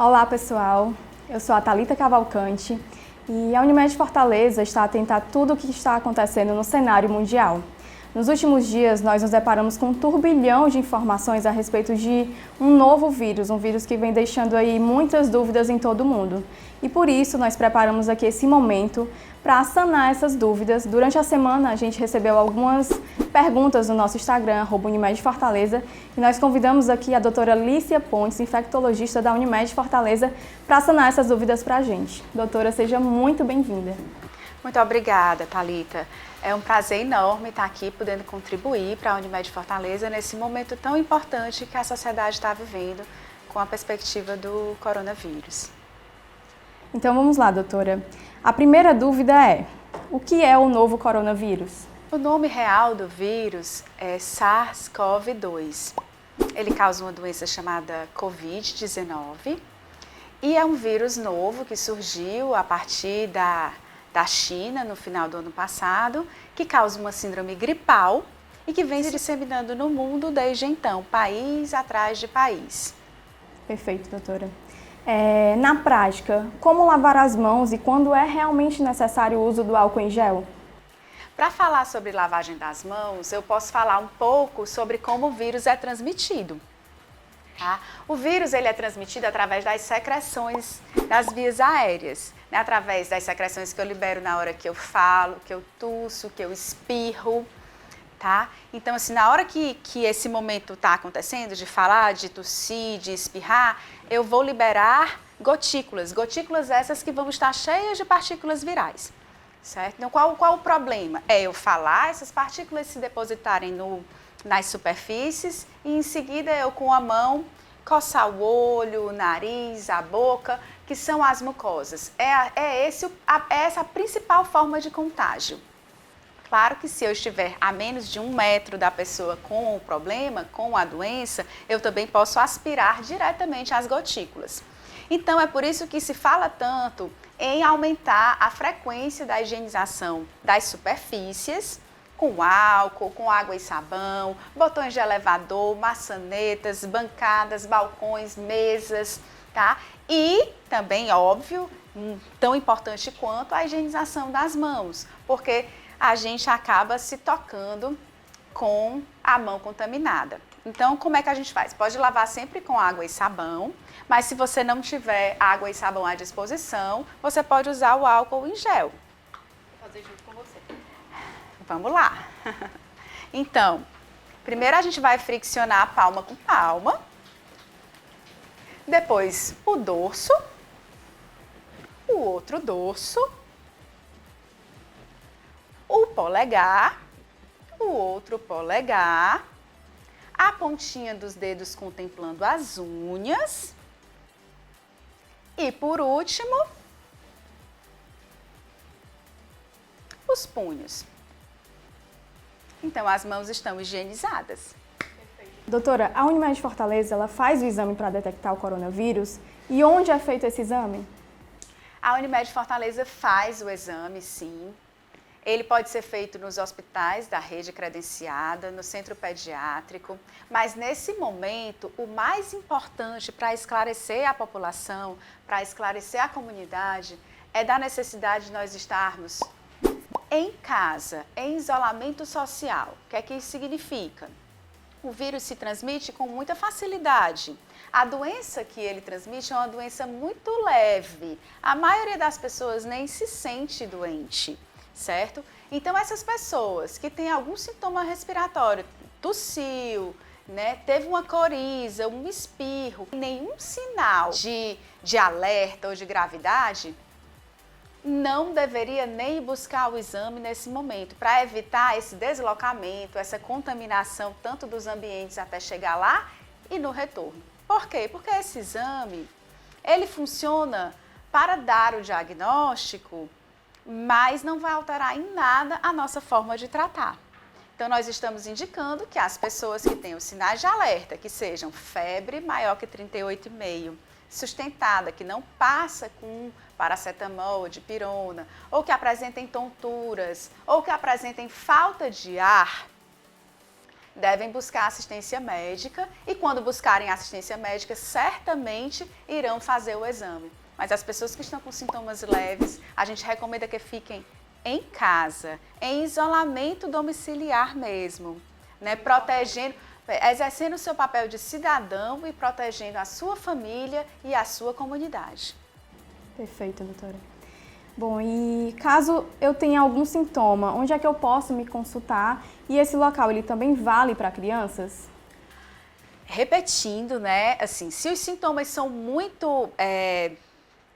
Olá pessoal, eu sou a Thalita Cavalcante e a Unimed Fortaleza está atenta a tudo o que está acontecendo no cenário mundial. Nos últimos dias, nós nos deparamos com um turbilhão de informações a respeito de um novo vírus, um vírus que vem deixando aí muitas dúvidas em todo o mundo. E por isso, nós preparamos aqui esse momento para sanar essas dúvidas. Durante a semana, a gente recebeu algumas perguntas no nosso Instagram, @Unimed Fortaleza, e nós convidamos aqui a doutora Lícia Pontes, infectologista da Unimed Fortaleza, para sanar essas dúvidas para a gente. Doutora, seja muito bem-vinda. Muito obrigada, Thalita. É um prazer enorme estar aqui podendo contribuir para a Unimed Fortaleza nesse momento tão importante que a sociedade está vivendo com a perspectiva do coronavírus. Então vamos lá, doutora. A primeira dúvida é: o que é o novo coronavírus? O nome real do vírus é SARS-CoV-2. Ele causa uma doença chamada Covid-19 e é um vírus novo que surgiu a partir da China no final do ano passado, que causa uma síndrome gripal e que vem se disseminando no mundo desde então, país atrás de país. Perfeito, doutora. Na prática, como lavar as mãos e quando é realmente necessário o uso do álcool em gel? Para falar sobre lavagem das mãos, eu posso falar um pouco sobre como o vírus é transmitido. Tá? O vírus ele é transmitido através das secreções das vias aéreas, né? Através das secreções que eu libero na hora que eu falo, que eu tuço, que eu espirro. Tá? Então, assim, na hora que esse momento está acontecendo, de falar, de tossir, de espirrar, eu vou liberar gotículas essas que vão estar cheias de partículas virais, certo? Então, qual o problema? É eu falar, essas partículas se depositarem nas superfícies e em seguida eu com a mão coçar o olho, o nariz, a boca, que são as mucosas. É essa a principal forma de contágio. Claro que se eu estiver a menos de 1 metro da pessoa com o problema, com a doença, eu também posso aspirar diretamente as gotículas. Então, é por isso que se fala tanto em aumentar a frequência da higienização das superfícies, com álcool, com água e sabão, botões de elevador, maçanetas, bancadas, balcões, mesas, tá? E também, óbvio, tão importante quanto a higienização das mãos, porque a gente acaba se tocando com a mão contaminada. Então, como é que a gente faz? Pode lavar sempre com água e sabão, mas se você não tiver água e sabão à disposição, você pode usar o álcool em gel. Vou fazer junto com você. Vamos lá. Então, primeiro a gente vai friccionar palma com palma, depois o dorso, o outro dorso, o polegar, o outro polegar, a pontinha dos dedos contemplando as unhas e, por último, os punhos. Então, as mãos estão higienizadas. Doutora, a Unimed Fortaleza ela faz o exame para detectar o coronavírus e onde é feito esse exame? A Unimed Fortaleza faz o exame, sim. Ele pode ser feito nos hospitais da rede credenciada, no centro pediátrico, mas nesse momento o mais importante para esclarecer a população, para esclarecer a comunidade, é da necessidade de nós estarmos em casa, em isolamento social. O que é que isso significa? O vírus se transmite com muita facilidade. A doença que ele transmite é uma doença muito leve. A maioria das pessoas nem se sente doente, certo? Então, essas pessoas que têm algum sintoma respiratório, tossiu, né, teve uma coriza, um espirro, nenhum sinal de alerta ou de gravidade, não deveria nem ir buscar o exame nesse momento, para evitar esse deslocamento, essa contaminação tanto dos ambientes até chegar lá e no retorno. Por quê? Porque esse exame, ele funciona para dar o diagnóstico, mas não vai alterar em nada a nossa forma de tratar. Então, nós estamos indicando que as pessoas que têm os sinais de alerta, que sejam febre maior que 38,5, sustentada, que não passa com paracetamol, dipirona, ou que apresentem tonturas, ou que apresentem falta de ar, devem buscar assistência médica e quando buscarem assistência médica, certamente irão fazer o exame. Mas as pessoas que estão com sintomas leves, a gente recomenda que fiquem em casa, em isolamento domiciliar mesmo, né? Protegendo, exercendo o seu papel de cidadão e protegendo a sua família e a sua comunidade. Perfeito, doutora. Bom, e caso eu tenha algum sintoma, onde é que eu posso me consultar? E esse local, ele também vale para crianças? Repetindo, né, assim, se os sintomas são muito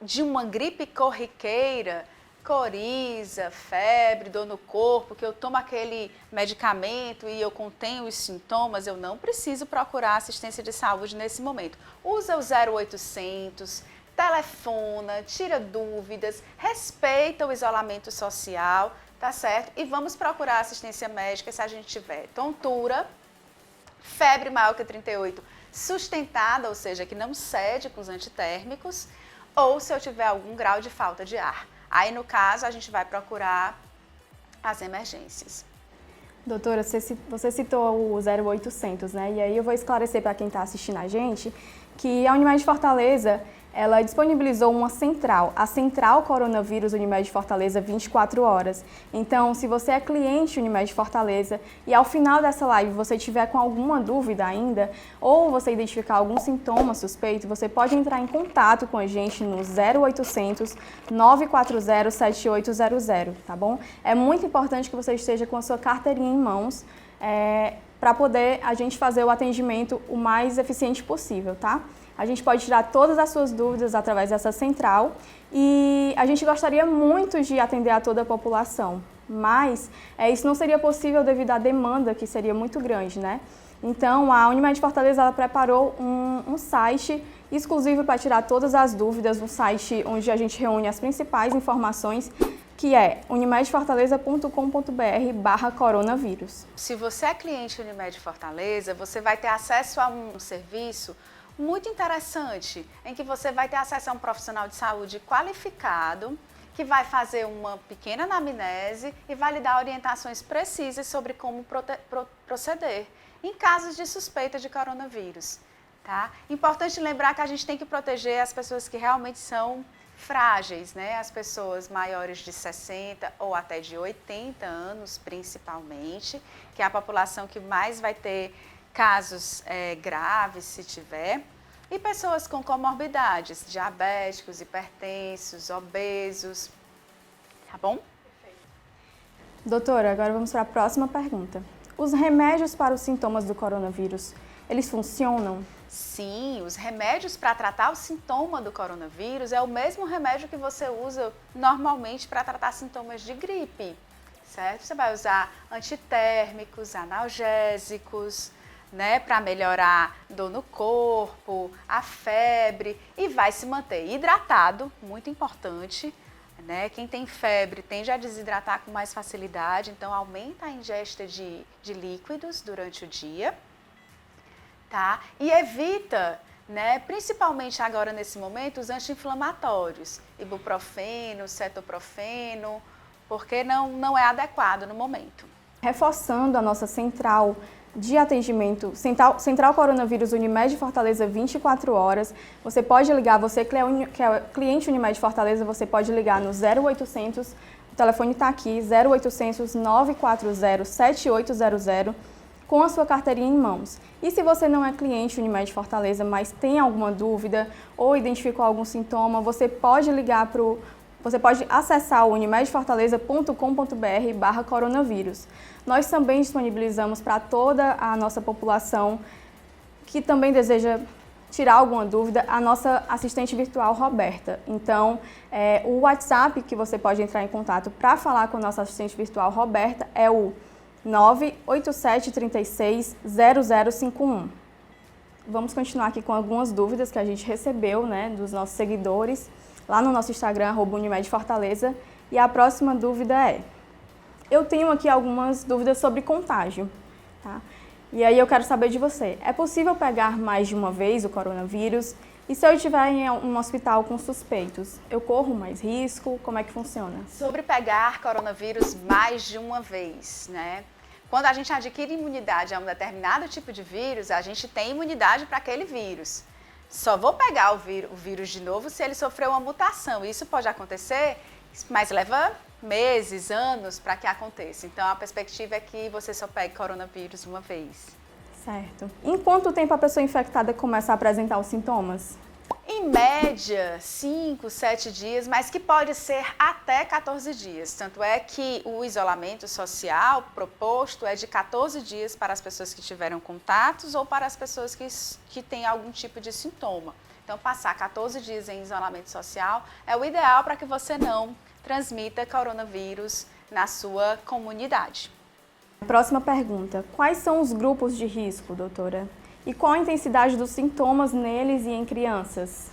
de uma gripe corriqueira, coriza, febre, dor no corpo, que eu tomo aquele medicamento e eu contenho os sintomas, eu não preciso procurar assistência de saúde nesse momento. Usa o 0800, telefona, tira dúvidas, respeita o isolamento social, tá certo? E vamos procurar assistência médica se a gente tiver tontura, febre maior que 38, sustentada, ou seja, que não cede com os antitérmicos, ou se eu tiver algum grau de falta de ar. Aí, no caso, a gente vai procurar as emergências. Doutora, você citou o 0800, né? E aí eu vou esclarecer para quem está assistindo a gente que a Unimed Fortaleza, ela disponibilizou uma central, a Central Coronavírus Unimed Fortaleza 24 horas. Então, se você é cliente Unimed Fortaleza e ao final dessa live você tiver com alguma dúvida ainda, ou você identificar algum sintoma suspeito, você pode entrar em contato com a gente no 0800 940 7800, tá bom? É muito importante que você esteja com a sua carteirinha em mãos, para poder a gente fazer o atendimento o mais eficiente possível, tá? A gente pode tirar todas as suas dúvidas através dessa central e a gente gostaria muito de atender a toda a população, mas isso não seria possível devido à demanda, que seria muito grande, né? Então, a Unimed Fortaleza ela preparou um site exclusivo para tirar todas as dúvidas, um site onde a gente reúne as principais informações, que é unimedfortaleza.com.br/coronavírus. Se você é cliente Unimed Fortaleza, você vai ter acesso a um serviço muito interessante, em que você vai ter acesso a um profissional de saúde qualificado, que vai fazer uma pequena anamnese e vai lhe dar orientações precisas sobre como proceder em casos de suspeita de coronavírus, tá? Importante lembrar que a gente tem que proteger as pessoas que realmente são frágeis, né? As pessoas maiores de 60 ou até de 80 anos, principalmente, que é a população que mais vai ter casos graves, se tiver, e pessoas com comorbidades, diabéticos, hipertensos, obesos, tá bom? Perfeito. Doutora, agora vamos para a próxima pergunta. Os remédios para os sintomas do coronavírus, eles funcionam? Sim, os remédios para tratar o sintoma do coronavírus é o mesmo remédio que você usa normalmente para tratar sintomas de gripe, certo? Você vai usar antitérmicos, analgésicos, né, para melhorar dor no corpo, a febre e vai se manter hidratado, muito importante, né? Quem tem febre tende a desidratar com mais facilidade, então aumenta a ingesta de líquidos durante o dia, tá? E evita, né, principalmente agora nesse momento, os anti-inflamatórios, ibuprofeno, cetoprofeno, porque não é adequado no momento. Reforçando a nossa central de atendimento, Central Coronavírus Unimed Fortaleza 24 horas. Você pode ligar, você que é cliente Unimed Fortaleza, você pode ligar no 0800, o telefone está aqui, 0800 940 7800, com a sua carteirinha em mãos. E se você não é cliente Unimed Fortaleza, mas tem alguma dúvida ou identificou algum sintoma, você pode ligar você pode acessar o unimedfortaleza.com.br/coronavírus. Nós também disponibilizamos para toda a nossa população que também deseja tirar alguma dúvida, a nossa assistente virtual Roberta. Então, o WhatsApp que você pode entrar em contato para falar com a nossa assistente virtual Roberta é o 987360051. Vamos continuar aqui com algumas dúvidas que a gente recebeu, né, dos nossos seguidores, lá no nosso Instagram, @UnimedFortaleza. E a próxima dúvida é: eu tenho aqui algumas dúvidas sobre contágio, tá? E aí eu quero saber de você, é possível pegar mais de uma vez o coronavírus? E se eu estiver em um hospital com suspeitos, eu corro mais risco? Como é que funciona? Sobre pegar coronavírus mais de uma vez, né? Quando a gente adquire imunidade a um determinado tipo de vírus, a gente tem imunidade para aquele vírus. Só vou pegar o vírus de novo se ele sofreu uma mutação. Isso pode acontecer, mas leva meses, anos para que aconteça. Então, a perspectiva é que você só pegue coronavírus uma vez. Certo. Em quanto tempo a pessoa infectada começa a apresentar os sintomas? Em média, 5, 7 dias, mas que pode ser até 14 dias. Tanto é que o isolamento social proposto é de 14 dias para as pessoas que tiveram contatos ou para as pessoas que têm algum tipo de sintoma. Então, passar 14 dias em isolamento social é o ideal para que você não transmita coronavírus na sua comunidade. Próxima pergunta. Quais são os grupos de risco, doutora? E qual a intensidade dos sintomas neles e em crianças?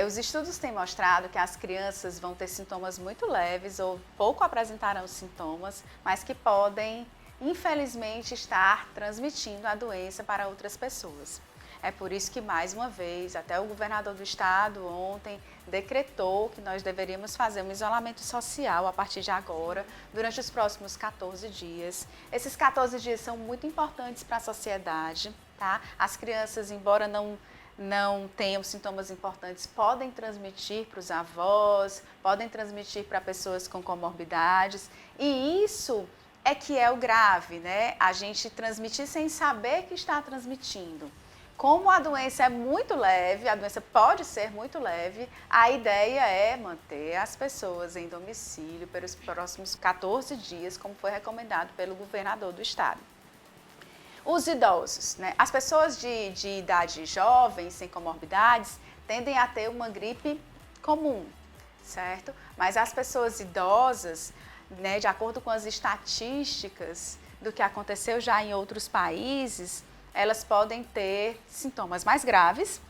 Os estudos têm mostrado que as crianças vão ter sintomas muito leves ou pouco apresentarão sintomas, mas que podem, infelizmente, estar transmitindo a doença para outras pessoas. É por isso que, mais uma vez, até o governador do estado ontem decretou que nós deveríamos fazer um isolamento social a partir de agora, durante os próximos 14 dias. Esses 14 dias são muito importantes para a sociedade, tá? As crianças, embora não tenham sintomas importantes, podem transmitir para os avós, podem transmitir para pessoas com comorbidades, e isso é que é o grave, né? A gente transmitir sem saber que está transmitindo. Como a doença é muito leve, a doença pode ser muito leve, a ideia é manter as pessoas em domicílio pelos próximos 14 dias, como foi recomendado pelo governador do estado. Os idosos, né? As pessoas de idade jovem, sem comorbidades, tendem a ter uma gripe comum, certo? Mas as pessoas idosas, né, de acordo com as estatísticas do que aconteceu já em outros países, elas podem ter sintomas mais graves,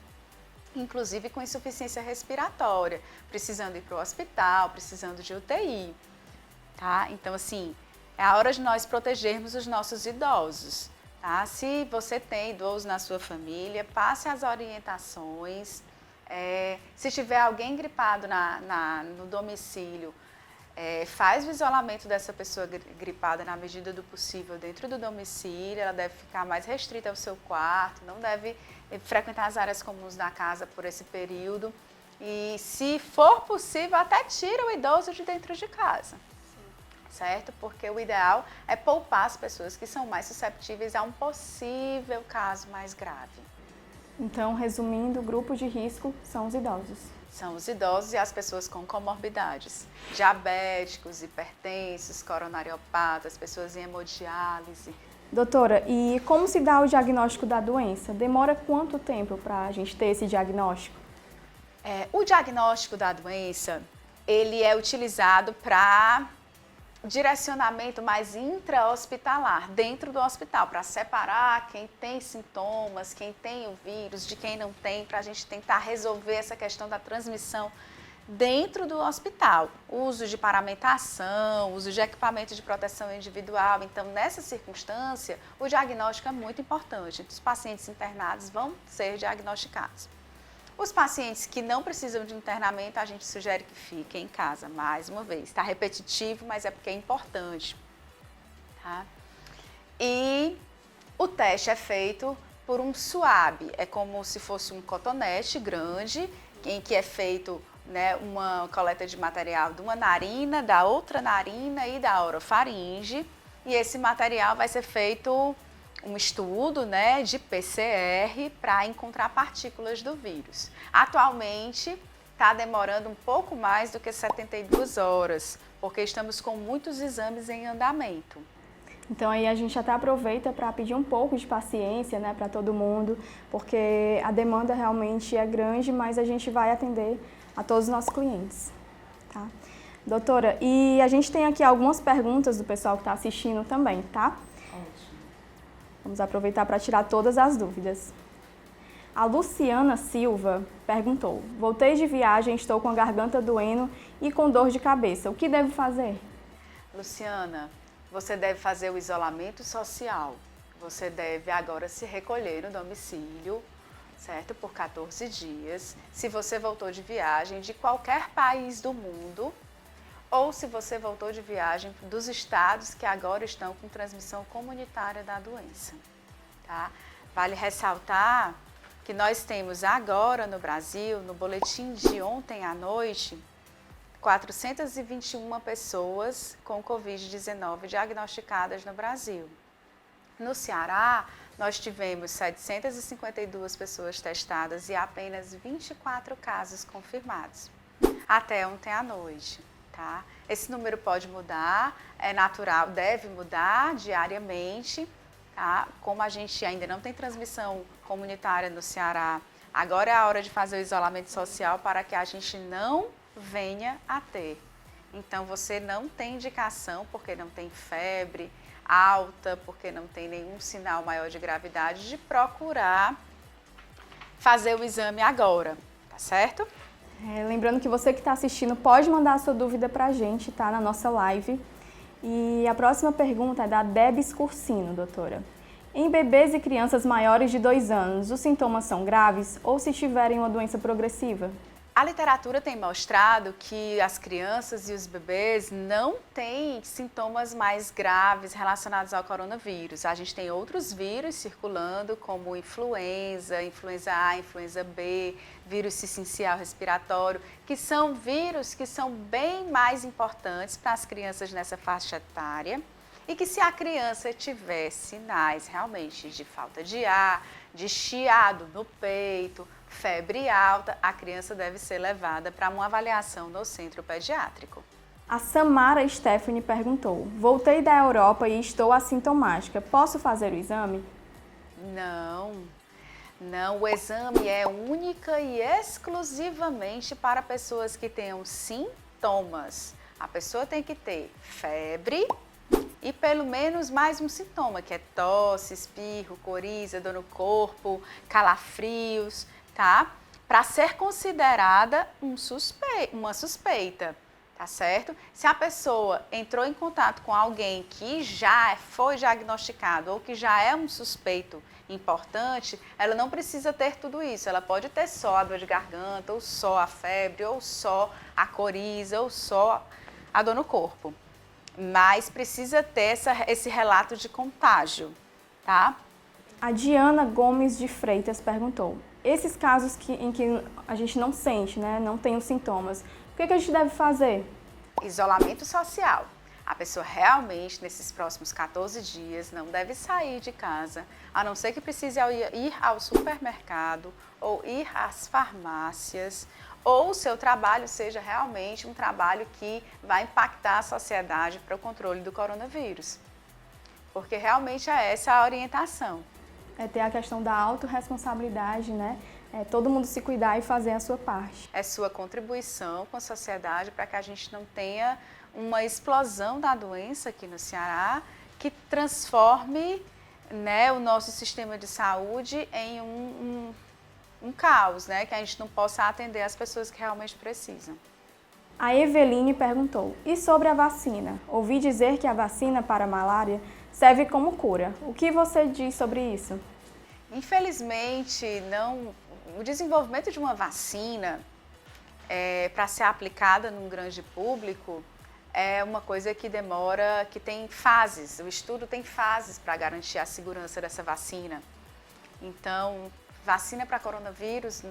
inclusive com insuficiência respiratória, precisando ir para o hospital, precisando de UTI, tá? Então, assim, é a hora de nós protegermos os nossos idosos, tá? Se você tem idoso na sua família, passe as orientações. Se tiver alguém gripado no domicílio, faz o isolamento dessa pessoa gripada na medida do possível dentro do domicílio. Ela deve ficar mais restrita ao seu quarto, não deve frequentar as áreas comuns da casa por esse período. E, se for possível, até tira o idoso de dentro de casa, certo? Porque o ideal é poupar as pessoas que são mais susceptíveis a um possível caso mais grave. Então, resumindo, o grupo de risco são os idosos. São os idosos e as pessoas com comorbidades, diabéticos, hipertensos, coronariopatas, pessoas em hemodiálise. Doutora, e como se dá o diagnóstico da doença? Demora quanto tempo para a gente ter esse diagnóstico? O diagnóstico da doença, ele é utilizado para direcionamento mais intra-hospitalar, dentro do hospital, para separar quem tem sintomas, quem tem o vírus, de quem não tem, para a gente tentar resolver essa questão da transmissão dentro do hospital. Uso de paramentação, uso de equipamento de proteção individual. Então, nessa circunstância, o diagnóstico é muito importante. Os pacientes internados vão ser diagnosticados. Os pacientes que não precisam de internamento, a gente sugere que fiquem em casa, mais uma vez. Está repetitivo, mas é porque é importante. Tá? E o teste é feito por um swab, é como se fosse um cotonete grande, em que é feito, né, uma coleta de material de uma narina, da outra narina e da orofaringe. E esse material vai ser feito um estudo, né, de PCR para encontrar partículas do vírus. Atualmente está demorando um pouco mais do que 72 horas, porque estamos com muitos exames em andamento. Então aí a gente até aproveita para pedir um pouco de paciência, né, para todo mundo, porque a demanda realmente é grande, mas a gente vai atender a todos os nossos clientes. Tá? Doutora, e a gente tem aqui algumas perguntas do pessoal que está assistindo também, tá? Vamos aproveitar para tirar todas as dúvidas. A Luciana Silva perguntou: voltei de viagem, estou com a garganta doendo e com dor de cabeça. O que devo fazer? Luciana, você deve fazer o isolamento social. Você deve agora se recolher no domicílio, certo? Por 14 dias. Se você voltou de viagem de qualquer país do mundo, ou se você voltou de viagem dos estados que agora estão com transmissão comunitária da doença. Tá? Vale ressaltar que nós temos agora no Brasil, no boletim de ontem à noite, 421 pessoas com Covid-19 diagnosticadas no Brasil. No Ceará, nós tivemos 752 pessoas testadas e apenas 24 casos confirmados, até ontem à noite. Tá? Esse número pode mudar, é natural, deve mudar diariamente. Tá? Como a gente ainda não tem transmissão comunitária no Ceará, agora é a hora de fazer o isolamento social para que a gente não venha a ter. Então, você não tem indicação, porque não tem febre alta, porque não tem nenhum sinal maior de gravidade, de procurar fazer o exame agora, tá certo? Lembrando que você que está assistindo pode mandar a sua dúvida para a gente, tá? Na nossa live. E a próxima pergunta é da Debs Cursino, doutora. Em bebês e crianças maiores de 2 anos, os sintomas são graves ou se tiverem uma doença progressiva? A literatura tem mostrado que as crianças e os bebês não têm sintomas mais graves relacionados ao coronavírus. A gente tem outros vírus circulando, como influenza, influenza A, influenza B, vírus sincicial respiratório, que são vírus que são bem mais importantes para as crianças nessa faixa etária. E que se a criança tiver sinais realmente de falta de ar, de chiado no peito, febre alta, a criança deve ser levada para uma avaliação no centro pediátrico. A Samara Stephanie perguntou: voltei da Europa e estou assintomática, posso fazer o exame? Não, o exame é única e exclusivamente para pessoas que tenham sintomas. A pessoa tem que ter febre e pelo menos mais um sintoma, que é tosse, espirro, coriza, dor no corpo, calafrios, tá? Para ser considerada uma suspeita, tá certo? Se a pessoa entrou em contato com alguém que já foi diagnosticado ou que já é um suspeito importante, ela não precisa ter tudo isso. Ela pode ter só a dor de garganta, ou só a febre, ou só a coriza, ou só a dor no corpo. Mas precisa ter esse relato de contágio, tá? A Diana Gomes de Freitas perguntou: esses casos em que a gente não sente, né, não tem os sintomas, o que a gente deve fazer? Isolamento social. A pessoa realmente, nesses próximos 14 dias, não deve sair de casa, a não ser que precise ir ao supermercado ou ir às farmácias, ou o seu trabalho seja realmente um trabalho que vai impactar a sociedade para o controle do coronavírus. Porque realmente é essa a orientação. Ter a questão da autorresponsabilidade, né? Todo mundo se cuidar e fazer a sua parte. É sua contribuição com a sociedade para que a gente não tenha uma explosão da doença aqui no Ceará que transforme, né, o nosso sistema de saúde em um caos, né? Que a gente não possa atender as pessoas que realmente precisam. A Eveline perguntou: e sobre a vacina? Ouvi dizer que a vacina para a malária serve como cura. O que você diz sobre isso? Infelizmente, o desenvolvimento de uma vacina para ser aplicada num grande público é uma coisa que demora, que tem fases. O estudo tem fases para garantir a segurança dessa vacina. Então, vacina para coronavírus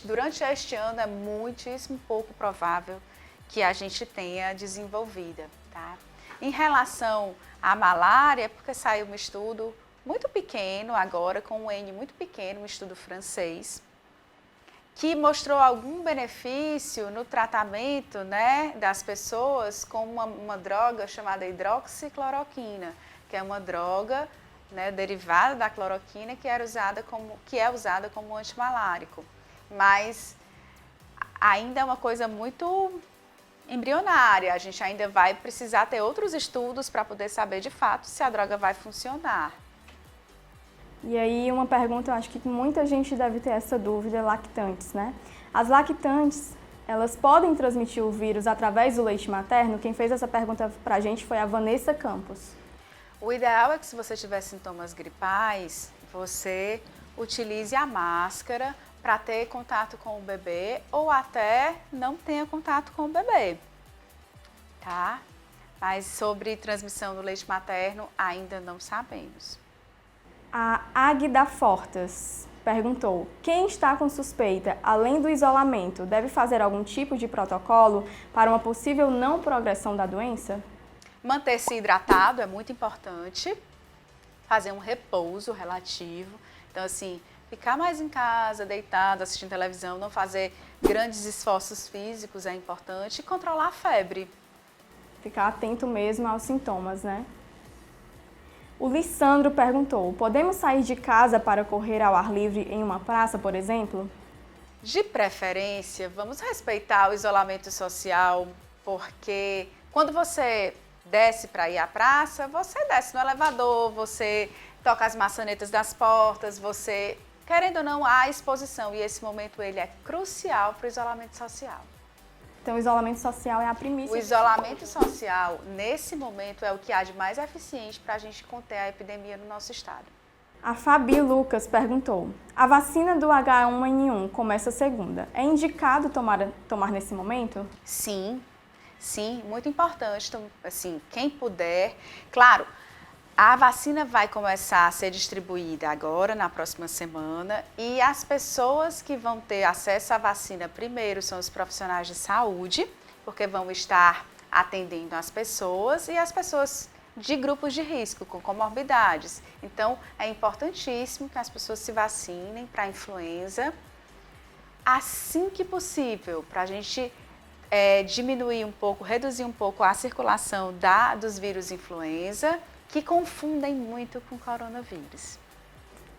durante este ano é muitíssimo pouco provável que a gente tenha desenvolvida, tá? Em relação à malária, porque saiu um estudo muito pequeno agora, com um N muito pequeno, um estudo francês, que mostrou algum benefício no tratamento, né, das pessoas com uma droga chamada hidroxicloroquina, que é uma droga, né, derivada da cloroquina que é usada como antimalárico. Mas ainda é uma coisa muito embrionária, a gente ainda vai precisar ter outros estudos para poder saber de fato se a droga vai funcionar. E aí uma pergunta, eu acho que muita gente deve ter essa dúvida, lactantes, né? As lactantes, elas podem transmitir o vírus através do leite materno? Quem fez essa pergunta para a gente foi a Vanessa Campos. O ideal é que se você tiver sintomas gripais, você utilize a máscara para ter contato com o bebê ou até não tenha contato com o bebê. tá? Mas sobre transmissão do leite materno, ainda não sabemos. A Águida Fortas perguntou: quem está com suspeita, além do isolamento, deve fazer algum tipo de protocolo para uma possível não progressão da doença? Manter-se hidratado é muito importante, fazer um repouso relativo. Então, assim, ficar mais em casa, deitado, assistindo televisão, não fazer grandes esforços físicos é importante e controlar a febre. Ficar atento mesmo aos sintomas, né? O Lissandro perguntou: podemos sair de casa para correr ao ar livre em uma praça, por exemplo? De preferência, vamos respeitar o isolamento social, porque quando você desce para ir à praça, você desce no elevador, você toca as maçanetas das portas, você, querendo ou não, há exposição e esse momento ele é crucial para o isolamento social. Então, o isolamento social é a primícia. O isolamento social, nesse momento, é o que há de mais eficiente para a gente conter a epidemia no nosso estado. A Fabi Lucas perguntou: a vacina do H1N1 começa segunda. É indicado tomar nesse momento? Sim, sim, muito importante. Então, assim, quem puder, claro, a vacina vai começar a ser distribuída agora, na próxima semana, e as pessoas que vão ter acesso à vacina primeiro são os profissionais de saúde, porque vão estar atendendo as pessoas e as pessoas de grupos de risco, com comorbidades. Então, é importantíssimo que as pessoas se vacinem para a influenza assim que possível, para a gente diminuir um pouco, reduzir um pouco a circulação dos vírus influenza, que confundem muito com o coronavírus.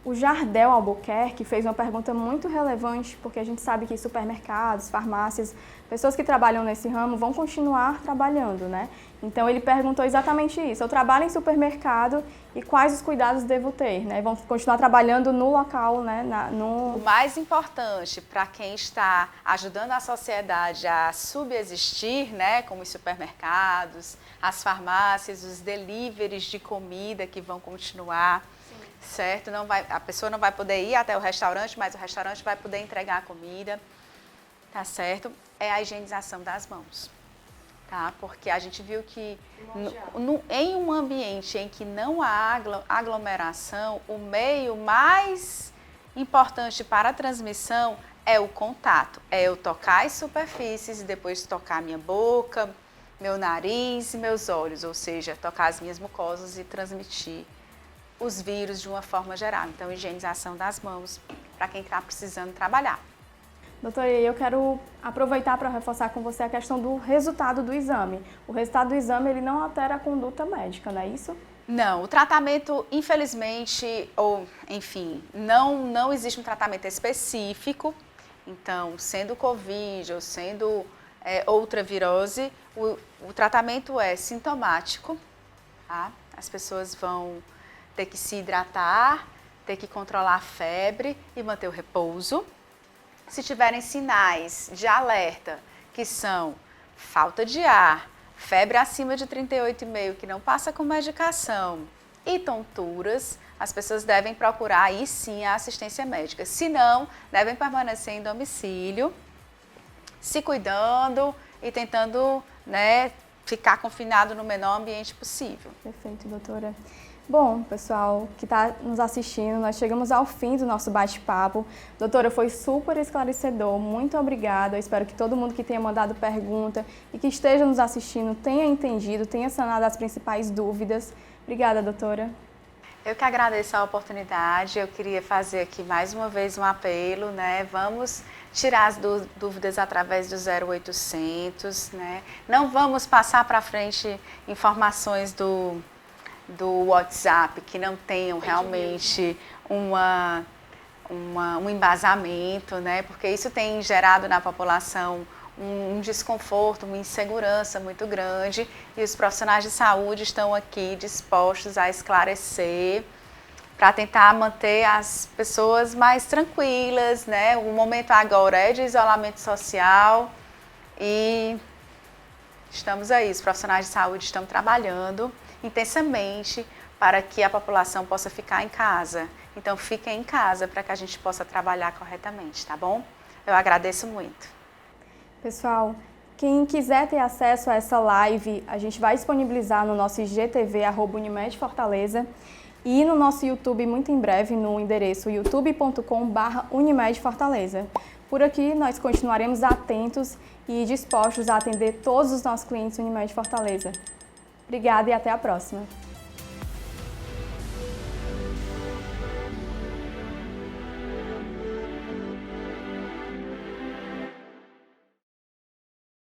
O Jardel Albuquerque fez uma pergunta muito relevante, porque a gente sabe que supermercados, farmácias, pessoas que trabalham nesse ramo vão continuar trabalhando, né? Então ele perguntou exatamente isso: eu trabalho em supermercado e quais os cuidados devo ter, né? Vão continuar trabalhando no local, né? O mais importante para quem está ajudando a sociedade a subsistir, né? Como os supermercados, as farmácias, os deliveries de comida que vão continuar. Certo? A pessoa não vai poder ir até o restaurante, mas o restaurante vai poder entregar a comida, tá certo? É a higienização das mãos, tá? Porque a gente viu que em um ambiente em que não há aglomeração, o meio mais importante para a transmissão é o contato, é eu tocar as superfícies e depois tocar minha boca, meu nariz e meus olhos, ou seja, tocar as minhas mucosas e transmitir os vírus de uma forma geral. Então, higienização das mãos para quem está precisando trabalhar. Doutora, eu quero aproveitar para reforçar com você a questão do resultado do exame. O resultado do exame, ele não altera a conduta médica, não é isso? Não, o tratamento, infelizmente, ou enfim, não existe um tratamento específico. Então, sendo Covid ou sendo outra virose, o tratamento é sintomático, tá? As pessoas vão ter que se hidratar, ter que controlar a febre e manter o repouso. Se tiverem sinais de alerta, que são falta de ar, febre acima de 38,5, que não passa com medicação, e tonturas, as pessoas devem procurar aí sim a assistência médica. Se não, devem permanecer em domicílio, se cuidando e tentando, né, ficar confinado no menor ambiente possível. Perfeito, doutora. Bom, pessoal que está nos assistindo, nós chegamos ao fim do nosso bate-papo. Doutora, foi super esclarecedor, muito obrigada. Eu espero que todo mundo que tenha mandado pergunta e que esteja nos assistindo tenha entendido, tenha sanado as principais dúvidas. Obrigada, doutora. Eu que agradeço a oportunidade, eu queria fazer aqui mais uma vez um apelo, né? Vamos tirar as dúvidas através do 0800, né? Não vamos passar para frente informações do WhatsApp que não tenham realmente um embasamento, né? Porque isso tem gerado na população um desconforto, uma insegurança muito grande e os profissionais de saúde estão aqui dispostos a esclarecer para tentar manter as pessoas mais tranquilas, né? O momento agora é de isolamento social e estamos aí, os profissionais de saúde estão trabalhando intensamente para que a população possa ficar em casa. Então, fiquem em casa para que a gente possa trabalhar corretamente, tá bom? Eu agradeço muito. Pessoal, Quem quiser ter acesso a essa live, a gente vai disponibilizar no nosso IGTV, @Unimed Fortaleza, e no nosso YouTube muito em breve, no endereço youtube.com/Unimed Fortaleza. Por aqui, nós continuaremos atentos e dispostos a atender todos os nossos clientes Unimed Fortaleza. Obrigada e até a próxima!